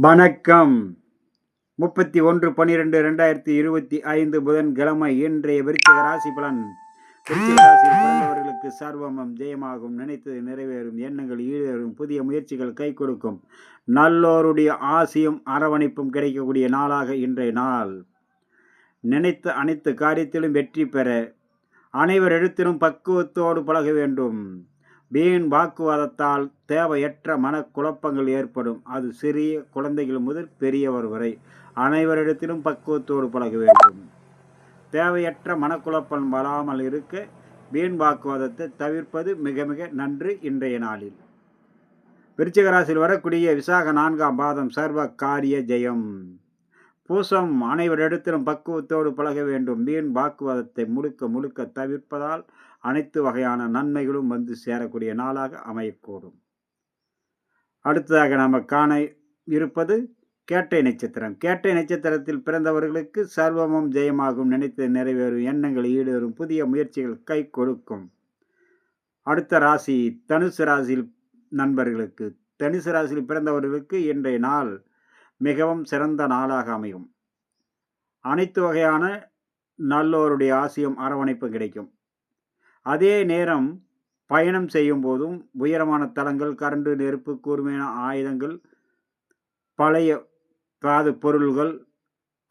வணக்கம். 31/12/2025 புதன்கிழமை. இன்றைய விருச்சிக ராசி பலன். விருச்சிக ராசியில் பிறந்தவர்களுக்கு சர்வமும் ஜெயமாகும், நினைத்தது நிறைவேறும், எண்ணங்கள் ஈடேறும், புதிய முயற்சிகள் கை கொடுக்கும், நல்லோருடைய ஆசியும் அரவணைப்பும் கிடைக்கக்கூடிய நாளாக இன்றைய நாள். நினைத்த அனைத்து காரியத்திலும் வெற்றி பெற அனைவரிடத்திலும் பக்குவத்தோடு பழக வேண்டும். வீண் வாக்குவாதத்தால் தேவையற்ற மனக்குழப்பங்கள் ஏற்படும். அது சிறிய குழந்தைகள் முதல் பெரியவர் வரை அனைவரிடத்திலும் பக்குவத்தோடு பழக வேண்டும். தேவையற்ற மனக்குழப்பம் வராமல் இருக்க வீண் வாக்குவாதத்தை தவிர்ப்பது மிக மிக நன்று இன்றைய நாளில். விருச்சிக ராசியில் வரக்கூடிய விசாக 4ஆம் பாதம் சர்வ காரிய ஜெயம். பூசம் அனைவரிடத்திலும் பக்குவத்தோடு பழக வேண்டும். வீண் வாக்குவாதத்தை முழுக்க முழுக்க தவிர்ப்பதால் அனைத்து வகையான நன்மைகளும் வந்து சேரக்கூடிய நாளாக அமையக்கூடும். அடுத்ததாக நாம் காண இருப்பது கேட்டை நட்சத்திரம். கேட்டை நட்சத்திரத்தில் பிறந்தவர்களுக்கு சர்வமும் ஜெயமாகும், நினைத்து நிறைவேறும், எண்ணங்கள் ஈடேறும், புதிய முயற்சிகள் கை கொடுக்கும். அடுத்த ராசி தனுசு ராசியில் நண்பர்களுக்கு. தனுசு ராசியில் பிறந்தவர்களுக்கு இன்றைய நாள் மிகவும் சிறந்த நாளாக அமையும். அனைத்து வகையான நல்லோருடைய ஆசியும் அரவணைப்பு கிடைக்கும். அதே நேரம் பயணம் செய்யும் போதும் உயரமான தளங்கள், கரண்டு, நெருப்பு, கூர்மையான ஆயுதங்கள், பழைய காது பொருள்கள்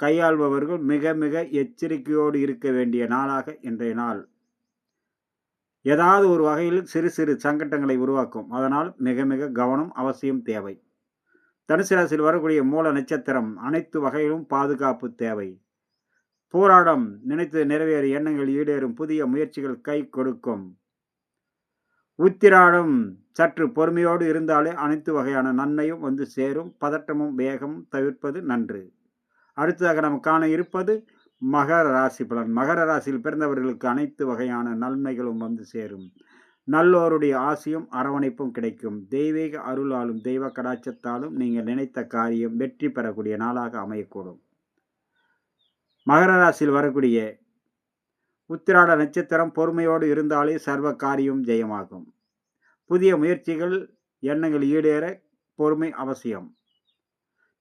கையாள்பவர்கள் மிக மிக எச்சரிக்கையோடு இருக்க வேண்டிய நாளாக இன்றைய நாள். ஏதாவது ஒரு வகையில் சிறு சிறு சங்கடங்களை உருவாக்கும். அதனால் மிக மிக கவனம் அவசியம் தேவை. தனுசு ராசியில் வரக்கூடிய மூல நட்சத்திரம். அனைத்து வகையிலும் பாதுகாப்பு தேவை. போராடம் நினைத்து நிறைவேறு, எண்ணங்கள் ஈடேறும், புதிய முயற்சிகள் கை கொடுக்கும். உத்திராடம் சற்று பொறுமையோடு இருந்தாலே அனைத்து வகையான நன்மையும் வந்து சேரும். பதட்டமும் வேகமும் தவிர்ப்பது நன்று. அடுத்ததாக நாம் காண இருப்பது மகர ராசி பலன். மகர ராசியில் பிறந்தவர்களுக்கு அனைத்து வகையான நன்மைகளும் வந்து சேரும். நல்லோருடைய ஆசியும் அரவணைப்பும் கிடைக்கும். தெய்வீக அருளாலும் தெய்வ கடாட்சத்தாலும் நீங்கள் நினைத்த காரியம் வெற்றி பெறக்கூடிய நாளாக அமையக்கூடும். மகர ராசியில் வரக்கூடிய உத்திராட நட்சத்திரம். பொறுமையோடு இருந்தாலே சர்வ காரியம் ஜெயமாகும். புதிய முயற்சிகள், எண்ணங்கள் ஈடேற பொறுமை அவசியம்.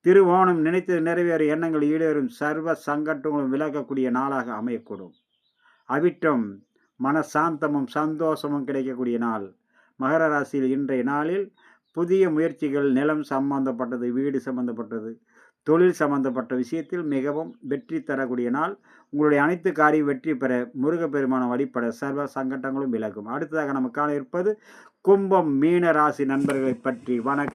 திருவோணம் நினைத்து நிறைவேற, எண்ணங்கள் ஈடேறும், சர்வ சங்கடங்களும் விலகக்கூடிய நாளாக அமையக்கூடும். அவிட்டம் மனசாந்தமும் சந்தோஷமும் கிடைக்கக்கூடிய நாள். மகர ராசியில் இன்றைய நாளில் புதிய முயற்சிகள், நிலம் சம்பந்தப்பட்டது, வீடு சம்பந்தப்பட்டது, தொழில் சம்பந்தப்பட்ட விஷயத்தில் மிகவும் வெற்றி தரக்கூடிய நாள். உங்களுடைய அனைத்து காரியம் வெற்றி பெற முருகப்பெருமான வழிபட சர்வ சங்கடங்களும் விலகும். அடுத்ததாக நமக்கு காண இருப்பது கும்பம் மீன ராசி நண்பர்களை பற்றி. வணக்கம்.